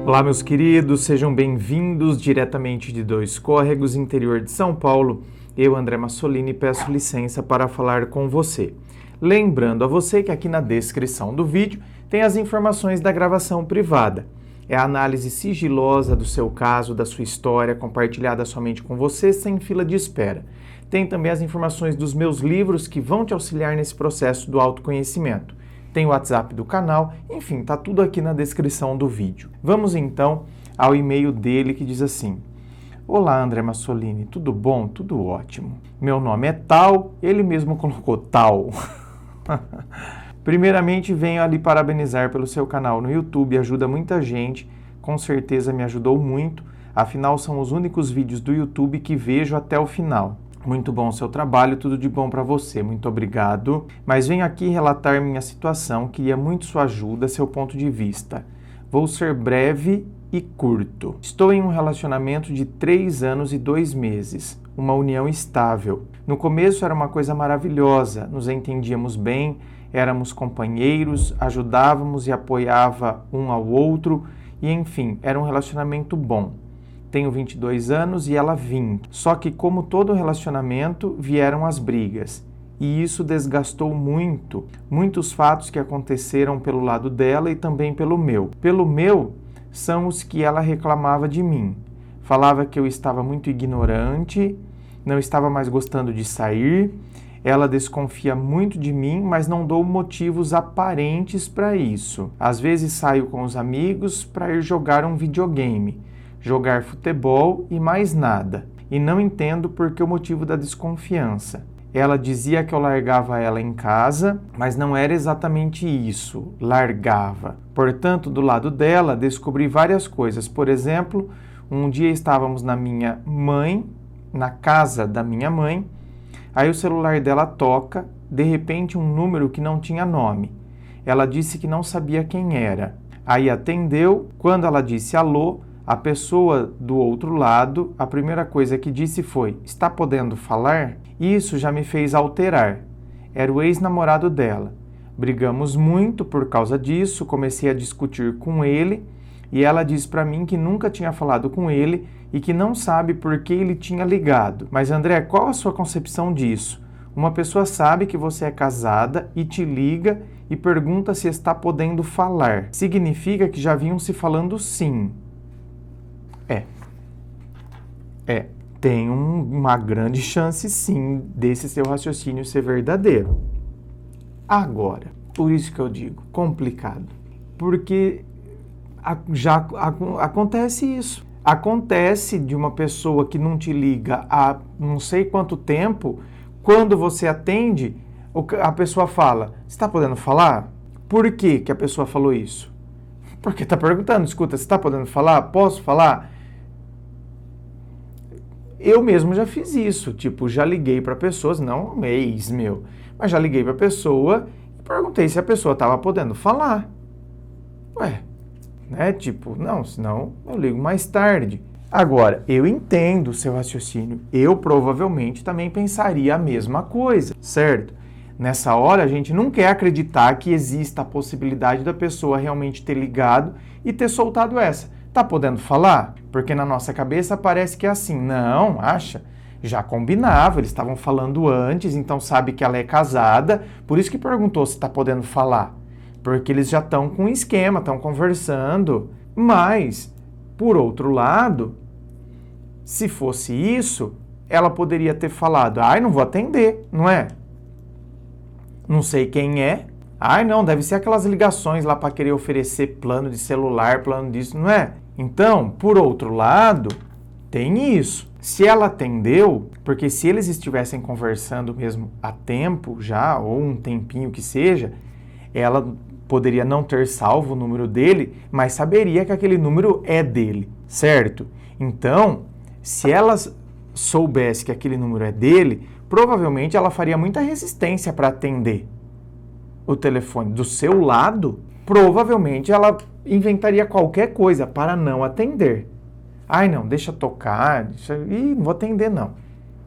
Olá, meus queridos, sejam bem-vindos diretamente de Dois Córregos, interior de São Paulo. Eu, André Massolini, peço licença para falar com você. Lembrando a você que aqui na descrição do vídeo tem as informações da gravação privada. É a análise sigilosa do seu caso, da sua história, compartilhada somente com você, sem fila de espera. Tem também as informações dos meus livros que vão te auxiliar nesse processo do autoconhecimento. Tem o WhatsApp do canal, enfim, tá tudo aqui na descrição do vídeo. Vamos então ao e-mail dele que diz assim: Olá, André Massolini, tudo bom? Tudo ótimo. Meu nome é tal, ele mesmo colocou tal. Primeiramente, venho ali parabenizar pelo seu canal no YouTube, ajuda muita gente, com certeza me ajudou muito, afinal são os únicos vídeos do YouTube que vejo até o final. Muito bom o seu trabalho, tudo de bom para você, muito obrigado. Mas venho aqui relatar minha situação, queria muito sua ajuda, seu ponto de vista. Vou ser breve e curto. Estou em um relacionamento de 3 anos e 2 meses, uma união estável. No começo era uma coisa maravilhosa, nos entendíamos bem, éramos companheiros, ajudávamos e apoiava um ao outro e, enfim, era um relacionamento bom. Tenho 22 anos e ela 20. Só que, como todo relacionamento, vieram as brigas. E isso desgastou muito. Muitos fatos que aconteceram pelo lado dela e também pelo meu. Pelo meu, são os que ela reclamava de mim. Falava que eu estava muito ignorante, não estava mais gostando de sair. Ela desconfia muito de mim, mas não dou motivos aparentes para isso. Às vezes saio com os amigos para ir jogar um videogame, jogar futebol e mais nada. E não entendo por que o motivo da desconfiança. Ela dizia que eu largava ela em casa, mas não era exatamente isso, largava. Portanto, do lado dela, descobri várias coisas. Por exemplo, um dia estávamos na casa da minha mãe, aí o celular dela toca, de repente um número que não tinha nome. Ela disse que não sabia quem era. Aí atendeu, quando ela disse alô, a pessoa do outro lado, a primeira coisa que disse foi: está podendo falar? Isso já me fez alterar. Era o ex-namorado dela. Brigamos muito por causa disso, comecei a discutir com ele e ela disse para mim que nunca tinha falado com ele e que não sabe por que ele tinha ligado. Mas André, qual a sua concepção disso? Uma pessoa sabe que você é casada e te liga e pergunta se está podendo falar. Significa que já vinham se falando sim. Tem uma grande chance, sim, desse seu raciocínio ser verdadeiro. Agora, por isso que eu digo, complicado. Porque já acontece isso. Acontece de uma pessoa que não te liga há não sei quanto tempo, quando você atende, a pessoa fala: você está podendo falar? Por que que a pessoa falou isso? Porque está perguntando: escuta, você está podendo falar? Posso falar? Eu mesmo já fiz isso, já liguei para pessoas, não um ex meu, mas já liguei para a pessoa e perguntei se a pessoa estava podendo falar. Não, senão eu ligo mais tarde. Agora, eu entendo o seu raciocínio, eu provavelmente também pensaria a mesma coisa, certo? Nessa hora a gente não quer acreditar que exista a possibilidade da pessoa realmente ter ligado e ter soltado essa. Tá podendo falar? Porque na nossa cabeça parece que é assim. Não, acha? Já combinava, eles estavam falando antes, então sabe que ela é casada, por isso que perguntou se tá podendo falar. Porque eles já estão com um esquema, estão conversando. Mas, por outro lado, se fosse isso, ela poderia ter falado: ai, não vou atender, não é? Não sei quem é. Ai, não, deve ser aquelas ligações lá para querer oferecer plano de celular, plano disso, não é? Então, por outro lado, tem isso. Se ela atendeu, porque se eles estivessem conversando mesmo há tempo já, ou um tempinho que seja, ela poderia não ter salvo o número dele, mas saberia que aquele número é dele, certo? Então, se ela soubesse que aquele número é dele, provavelmente ela faria muita resistência para atender o telefone. Do seu lado, provavelmente ela inventaria qualquer coisa para não atender. Ai, não, deixa tocar, Ih, não vou atender não.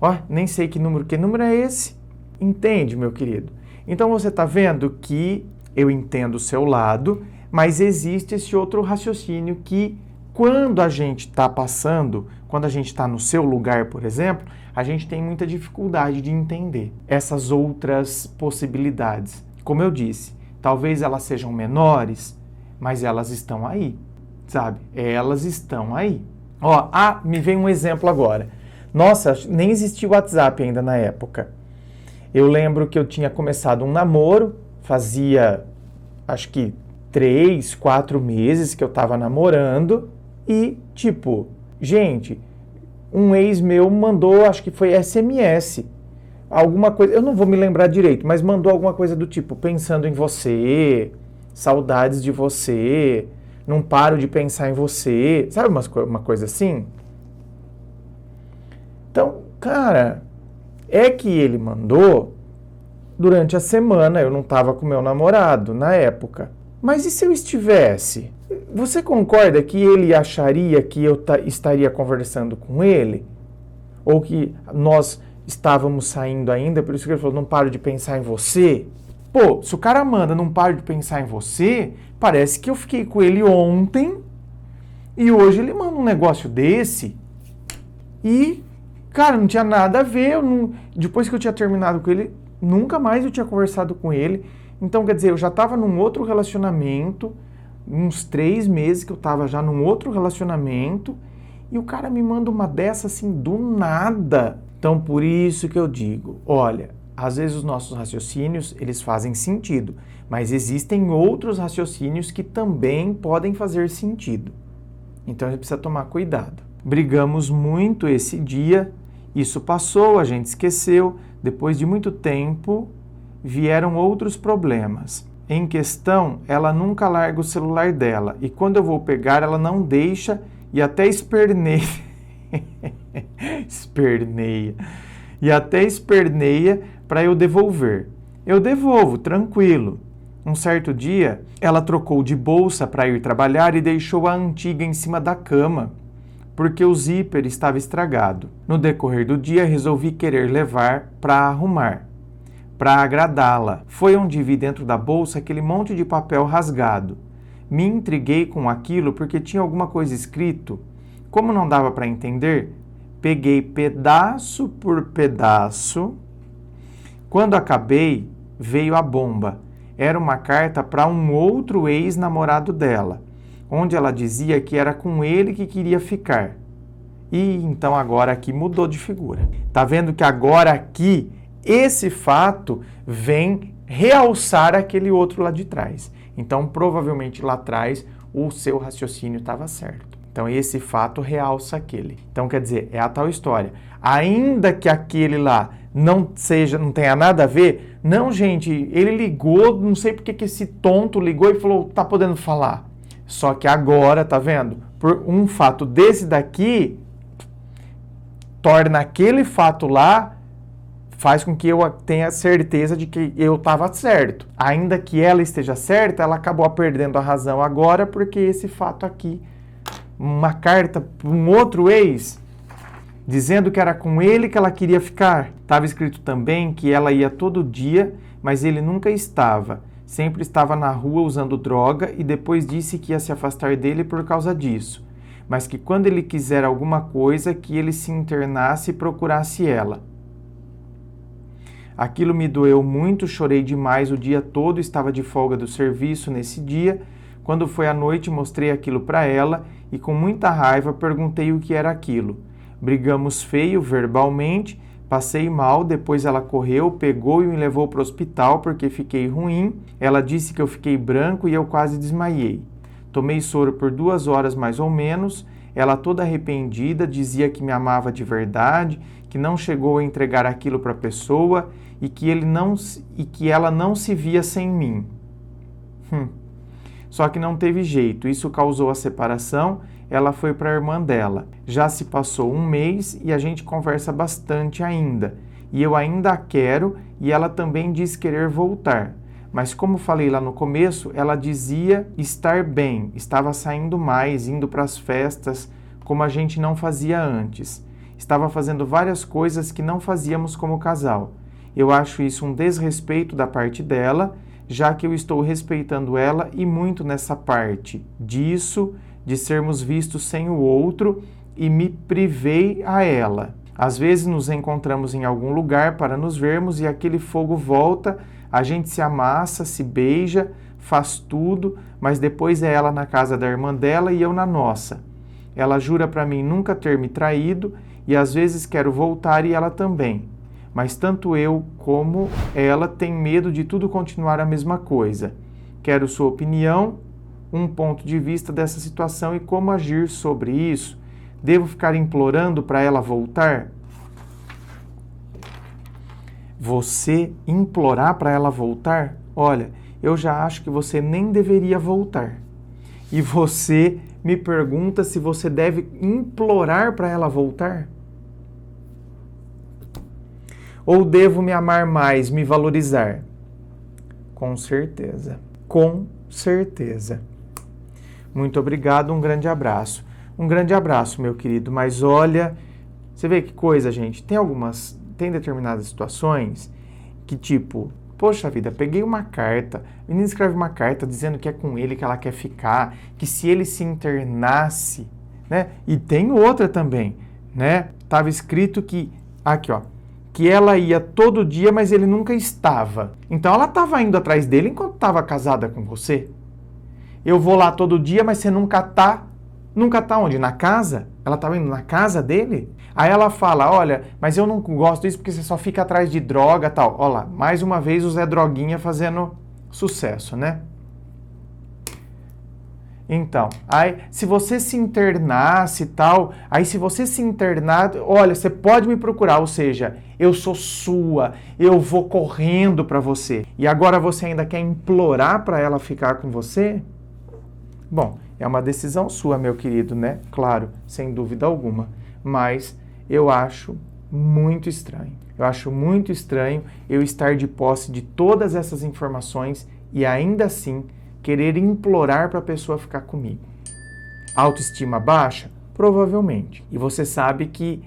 Ó, nem sei que número é esse. Entende, meu querido? Então você está vendo que eu entendo o seu lado, mas existe esse outro raciocínio que Quando a gente está passando, quando a gente está no seu lugar, por exemplo, a gente tem muita dificuldade de entender essas outras possibilidades. Como eu disse, talvez elas sejam menores, mas elas estão aí, sabe? Elas estão aí. Ó, me vem um exemplo agora. Nossa, nem existia o WhatsApp ainda na época. Eu lembro que eu tinha começado um namoro, fazia, acho que 3, 4 meses que eu tava namorando e, tipo, gente, um ex meu mandou, acho que foi SMS, alguma coisa, eu não vou me lembrar direito, mas mandou alguma coisa do tipo, pensando em você, saudades de você, não paro de pensar em você, sabe uma coisa assim? Então, cara, é que ele mandou durante a semana, eu não estava com meu namorado na época. Mas e se eu estivesse? Você concorda que ele acharia que eu estaria conversando com ele? Ou que nós estávamos saindo ainda, por isso que ele falou, não paro de pensar em você? Pô, se o cara manda, não paro de pensar em você, parece que eu fiquei com ele ontem e hoje ele manda um negócio desse e, cara, não tinha nada a ver. Depois que eu tinha terminado com ele, nunca mais eu tinha conversado com ele. Então, quer dizer, eu já estava num outro relacionamento, uns 3 meses que eu estava já num outro relacionamento, e o cara me manda uma dessa assim, do nada. Então, por isso que eu digo, olha, às vezes os nossos raciocínios, eles fazem sentido, mas existem outros raciocínios que também podem fazer sentido. Então, a gente precisa tomar cuidado. Brigamos muito esse dia, isso passou, a gente esqueceu, depois de muito tempo, vieram outros problemas. Em questão, ela nunca larga o celular dela e quando eu vou pegar, ela não deixa e até esperneia. Esperneia para eu devolver. Eu devolvo, tranquilo. Um certo dia, ela trocou de bolsa para ir trabalhar e deixou a antiga em cima da cama, porque o zíper estava estragado. No decorrer do dia, resolvi querer levar para arrumar, para agradá-la. Foi onde vi dentro da bolsa aquele monte de papel rasgado. Me intriguei com aquilo porque tinha alguma coisa escrito. Como não dava para entender, peguei pedaço por pedaço. Quando acabei, veio a bomba. Era uma carta para um outro ex-namorado dela, onde ela dizia que era com ele que queria ficar. E então agora aqui mudou de figura. Tá vendo que agora aqui esse fato vem realçar aquele outro lá de trás. Então, provavelmente lá atrás, o seu raciocínio estava certo. Então, esse fato realça aquele. Então, quer dizer, é a tal história. Ainda que aquele lá não tenha nada a ver, não, gente, ele ligou, não sei porque que esse tonto ligou e falou, tá podendo falar. Só que agora, tá vendo? Por um fato desse daqui, torna aquele fato lá, faz com que eu tenha certeza de que eu estava certo. Ainda que ela esteja certa, ela acabou perdendo a razão agora, porque esse fato aqui, uma carta para um outro ex, dizendo que era com ele que ela queria ficar. Estava escrito também que ela ia todo dia, mas ele nunca estava. Sempre estava na rua usando droga e depois disse que ia se afastar dele por causa disso. Mas que quando ele quiser alguma coisa, que ele se internasse e procurasse ela. Aquilo me doeu muito, chorei demais o dia todo, estava de folga do serviço nesse dia. Quando foi à noite, mostrei aquilo para ela e com muita raiva perguntei o que era aquilo. Brigamos feio, verbalmente, passei mal, depois ela correu, pegou e me levou para o hospital porque fiquei ruim. Ela disse que eu fiquei branco e eu quase desmaiei. Tomei soro por 2 horas mais ou menos. Ela toda arrependida, dizia que me amava de verdade, que não chegou a entregar aquilo para a pessoa e que ela não se via sem mim. Só que não teve jeito, isso causou a separação, ela foi para a irmã dela. Já se passou 1 mês e a gente conversa bastante ainda. E eu ainda a quero e ela também diz querer voltar. Mas como falei lá no começo, ela dizia estar bem, estava saindo mais, indo para as festas, como a gente não fazia antes. Estava fazendo várias coisas que não fazíamos como casal. Eu acho isso um desrespeito da parte dela, já que eu estou respeitando ela e muito nessa parte disso, de sermos vistos sem o outro e me privei a ela. Às vezes nos encontramos em algum lugar para nos vermos e aquele fogo volta, a gente se amassa, se beija, faz tudo, mas depois é ela na casa da irmã dela e eu na nossa. Ela jura para mim nunca ter me traído e às vezes quero voltar e ela também. Mas tanto eu como ela tem medo de tudo continuar a mesma coisa. Quero sua opinião, um ponto de vista dessa situação e como agir sobre isso. Devo ficar implorando para ela voltar? Você implorar para ela voltar? Olha, eu já acho que você nem deveria voltar. E você me pergunta se você deve implorar para ela voltar? Ou devo me amar mais, me valorizar? Com certeza. Com certeza. Muito obrigado, um grande abraço. Um grande abraço, meu querido. Mas olha, você vê que coisa, gente. Tem determinadas situações que tipo, poxa vida, peguei uma carta, a menina escreve uma carta dizendo que é com ele que ela quer ficar, que se ele se internasse, né? E tem outra também, né? Tava escrito que, aqui ó, que ela ia todo dia, mas ele nunca estava. Então ela estava indo atrás dele enquanto estava casada com você. Eu vou lá todo dia, mas você nunca tá. Nunca tá onde? Na casa? Ela estava indo na casa dele? Aí ela fala, olha, mas eu não gosto disso porque você só fica atrás de droga e tal. Olha lá, mais uma vez o Zé Droguinha fazendo sucesso, né? Então, aí se você se internasse e tal, aí se você se internar, olha, você pode me procurar, ou seja, eu sou sua, eu vou correndo para você. E agora você ainda quer implorar para ela ficar com você? Bom, é uma decisão sua, meu querido, né? Claro, sem dúvida alguma. Mas eu acho muito estranho. Eu acho muito estranho eu estar de posse de todas essas informações e ainda assim querer implorar para a pessoa ficar comigo. Autoestima baixa? Provavelmente. E você sabe que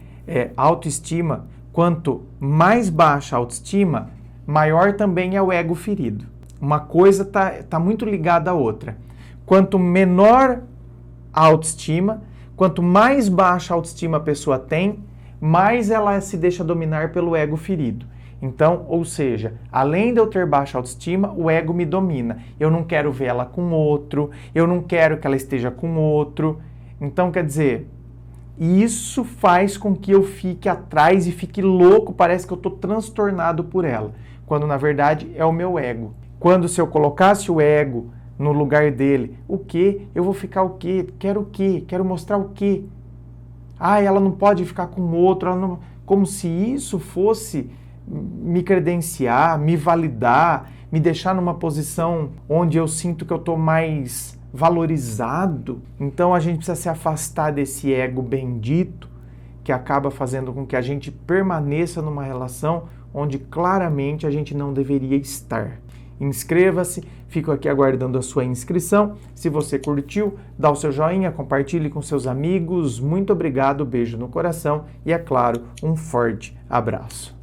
autoestima, quanto mais baixa a autoestima, maior também é o ego ferido. Uma coisa tá muito ligada à outra. Quanto menor a autoestima, quanto mais baixa a autoestima a pessoa tem, mais ela se deixa dominar pelo ego ferido. Então, ou seja, além de eu ter baixa autoestima, o ego me domina. Eu não quero ver ela com outro, eu não quero que ela esteja com outro. Então, quer dizer, isso faz com que eu fique atrás e fique louco, parece que eu estou transtornado por ela, quando na verdade é o meu ego. Quando se eu colocasse o ego no lugar dele, o quê? Eu vou ficar o quê? Quero o quê? Quero mostrar o quê? Ah, ela não pode ficar com outro, ela não... Como se isso fosse me credenciar, me validar, me deixar numa posição onde eu sinto que eu estou mais valorizado. Então a gente precisa se afastar desse ego bendito que acaba fazendo com que a gente permaneça numa relação onde claramente a gente não deveria estar. Inscreva-se, fico aqui aguardando a sua inscrição. Se você curtiu, dá o seu joinha, compartilhe com seus amigos. Muito obrigado, beijo no coração e, é claro, um forte abraço.